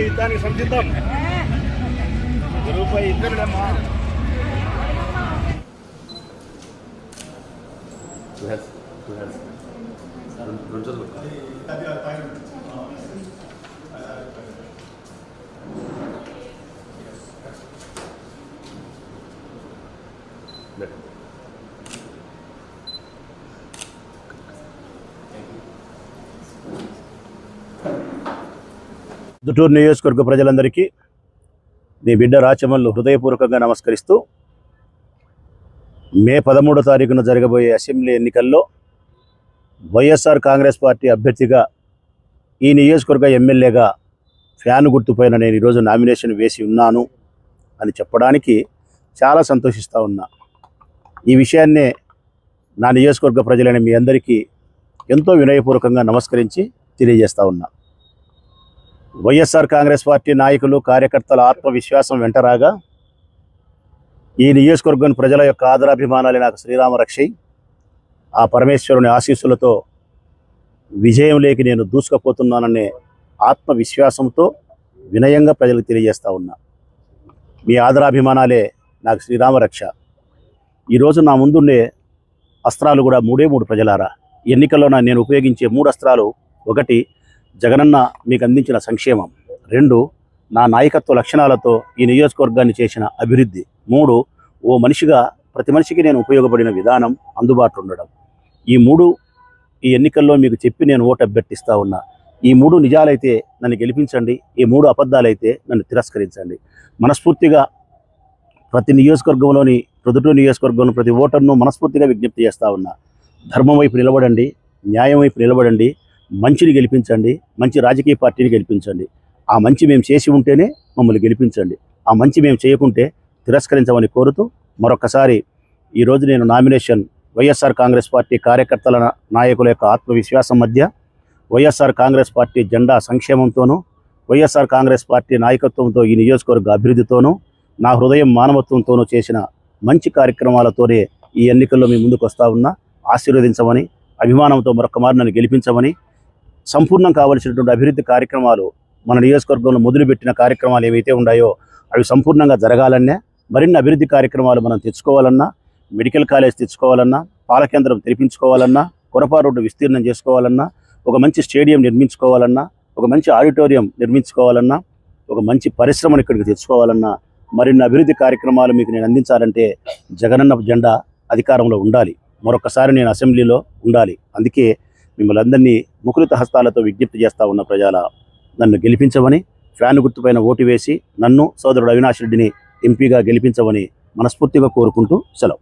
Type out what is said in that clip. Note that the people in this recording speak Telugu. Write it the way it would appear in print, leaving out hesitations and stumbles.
యుద్ధానికి సంసిద్ధం. రూపాయి ఇద్దరులేమ్మా. దుటూరు నియోజకవర్గ ప్రజలందరికీ నీ బిడ్డ రాచమల్లు హృదయపూర్వకంగా నమస్కరిస్తూ, మే 13వ తారీఖున జరగబోయే అసెంబ్లీ ఎన్నికల్లో వైఎస్ఆర్ కాంగ్రెస్ పార్టీ అభ్యర్థిగా ఈ నియోజకవర్గ ఎమ్మెల్యేగా ఫ్యాన్ గుర్తుపైన నేను ఈరోజు నామినేషన్ వేసి ఉన్నాను అని చెప్పడానికి చాలా సంతోషిస్తూ ఉన్నా. ఈ విషయాన్నే నా నియోజకవర్గ ప్రజలైన మీ అందరికీ ఎంతో వినయపూర్వకంగా నమస్కరించి తెలియజేస్తూ ఉన్నా. వైఎస్ఆర్ కాంగ్రెస్ పార్టీ నాయకులు కార్యకర్తల ఆత్మవిశ్వాసం వెంటరాగా ఈ నియోజకవర్గం ప్రజల యొక్క ఆదరాభిమానాలే నాకు శ్రీరామ రక్షై. ఆ పరమేశ్వరుని ఆశీస్సులతో విజయంలోకి నేను దూసుకుపోతున్నాననే ఆత్మవిశ్వాసంతో వినయంగా ప్రజలకు తెలియజేస్తూ ఉన్నా. మీ ఆదరాభిమానాలే నాకు శ్రీరామ రక్ష. ఈరోజు నా ముందుండే అస్త్రాలు కూడా మూడే మూడు ప్రజలారా. ఎన్నికల్లో నేను ఉపయోగించే 3 అస్త్రాలు: 1, జగనన్న మీకు అందించిన సంక్షేమం; 2, నా నాయకత్వ లక్షణాలతో ఈ నియోజకవర్గాన్ని చేసిన అభివృద్ధి; 3, ఓ మనిషిగా ప్రతి మనిషికి నేను ఉపయోగపడిన విధానం, అందుబాటులో ఉండడం. ఈ 3 ఈ ఎన్నికల్లో మీకు చెప్పి నేను ఓటు అభ్యర్థిస్తూ ఉన్నా. ఈ 3 నిజాలైతే నన్ను గెలిపించండి, ఈ 3 అబద్ధాలైతే నన్ను తిరస్కరించండి. మనస్ఫూర్తిగా ప్రతి నియోజకవర్గంలోని ప్రొద్దుటూరు నియోజకవర్గంలో ప్రతి ఓటర్ను మనస్ఫూర్తిగా విజ్ఞప్తి చేస్తూ ఉన్నా. ధర్మం వైపు నిలబడండి, న్యాయం వైపు నిలబడండి, మంచిని గెలిపించండి, మంచి రాజకీయ పార్టీని గెలిపించండి. ఆ మంచి మేము చేసి ఉంటేనే మమ్మల్ని గెలిపించండి, ఆ మంచి మేము చేయకుంటే తిరస్కరించమని కోరుతూ మరొకసారి ఈరోజు నేను నామినేషన్ వైఎస్ఆర్ కాంగ్రెస్ పార్టీ కార్యకర్తల నాయకుల యొక్క ఆత్మవిశ్వాసం మధ్య, వైఎస్ఆర్ కాంగ్రెస్ పార్టీ జెండా సంక్షేమంతోనూ, వైఎస్ఆర్ కాంగ్రెస్ పార్టీ నాయకత్వంతో ఈ నియోజకవర్గ అభివృద్ధితోనూ, నా హృదయం మానవత్వంతోనూ చేసిన మంచి కార్యక్రమాలతోనే ఈ ఎన్నికల్లో మీ ముందుకు వస్తూ ఉన్నా. ఆశీర్వదించమని, అభిమానంతో మరొక మారు నన్ను గెలిపించమని, సంపూర్ణం కావలసినటువంటి అభివృద్ధి కార్యక్రమాలు మన నియోజకవర్గంలో మొదలుపెట్టిన కార్యక్రమాలు ఏవైతే ఉన్నాయో అవి సంపూర్ణంగా జరగాలన్నా, మరిన్ని అభివృద్ధి కార్యక్రమాలు మనం తెచ్చుకోవాలన్నా, మెడికల్ కాలేజ్ తెచ్చుకోవాలన్నా, పాల కేంద్రం తెరిపించుకోవాలన్నా, కొరపా రోడ్డు విస్తీర్ణం చేసుకోవాలన్నా, ఒక మంచి స్టేడియం నిర్మించుకోవాలన్నా, ఒక మంచి ఆడిటోరియం నిర్మించుకోవాలన్నా, ఒక మంచి పరిశ్రమను ఇక్కడికి తెచ్చుకోవాలన్నా, మరిన్ని అభివృద్ధి కార్యక్రమాలు మీకు నేను అందించాలంటే జగనన్న జెండా అధికారంలో ఉండాలి, మరొకసారి నేను అసెంబ్లీలో ఉండాలి. అందుకే మిమ్మల్ని అందరినీ ముకులిత హస్తాలతో విజ్ఞప్తి చేస్తూ ఉన్న ప్రజల, నన్ను గెలిపించమని, ఫ్యాన్ గుర్తుపైన ఓటు వేసి నన్ను సోదరుడు అవినాష్ రెడ్డిని ఎంపీగా గెలిపించమని మనస్ఫూర్తిగా కోరుకుంటూ సెలవు.